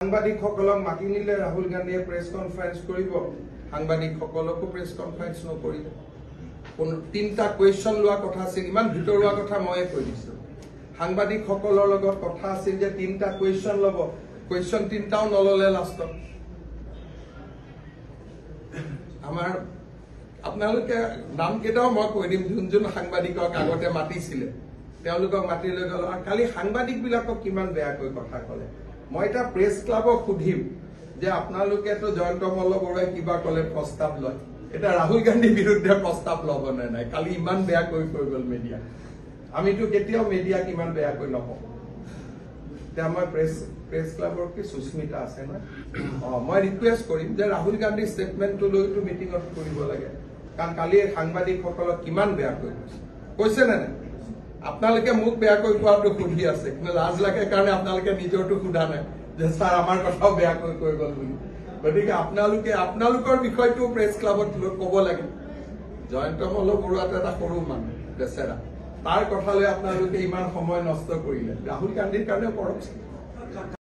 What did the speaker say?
সাংবাদিকসকলক মাতি নিলে ৰাহুল গান্ধীয়ে প্ৰেস কনফাৰেন্স কৰিব সাংবাদিকসকলকো প্ৰেস কনফাৰেন্স নকৰিব কোন তিনটা কোয়েশ্চন লোৱা কথা আছিল ইমান ভিতৰুৱা কথা মই কৈ দিছো সাংবাদিকসকলৰ লগত কথা আছিল যে তিনটা কোয়েশ্চন লব কোয়েশ্চন তিনটাও নললে লাষ্ট আমাৰ আপোনালোকে নাম কেটাও মই কৈ দিম যোন সাংবাদিকক আগতে মাতিছিলে তেওঁলোকক মাতি লৈ গল আৰু কালি সাংবাদিক বিলাকক কিমান বেয়া কৈ কথা কলে মই এটা প্ৰেস ক্লাবক খুধিম যে আপোনালোকে তো জয়ন্ত মল্ল বৰুৱাই কিবা কলে প্ৰস্তাৱ লয় এটা ৰাহুল গান্ধী বিৰুদ্ধে প্ৰস্তাৱ লব নাই কালি ইমান বেয়া কৈ গল মিডিয়া আমিতো কেতিয়াও মিডিয়া কিমান বেয়া কৈ নকওঁ তে মই প্ৰেস ক্লাবৰ কি সুস্মিতা আছে না মই ৰিকুৱেষ্ট কৰিম যে ৰাহুল গান্ধী ষ্টেটমেন্টটো লৈটো মিটিংত কৰিব লাগে কাৰণ কালি সাংবাদিকসকলক কিমান বেয়া কৈছে না আপোনালোকে মোক বেয়া কৈ কোৱাটো খুধি আছে কিন্তু লাজ লাগে কাৰণে আপোনালোকে নিজৰটো খুধা নাই যে স্যাৰ আমাৰ কথাও বেয়া কৈ গল বুলি গতিকে আপোনালোকৰ বিষয়টো প্ৰেস ক্লাবত ক'ব লাগে জয়ন্ত মল্ল বৰুৱাটো এটা সৰু মানুহ বেচেৰা তাৰ কথালৈ আপোনালোকে ইমান সময় নষ্ট কৰিলে ৰাহুল গান্ধীৰ কাৰণে কৰক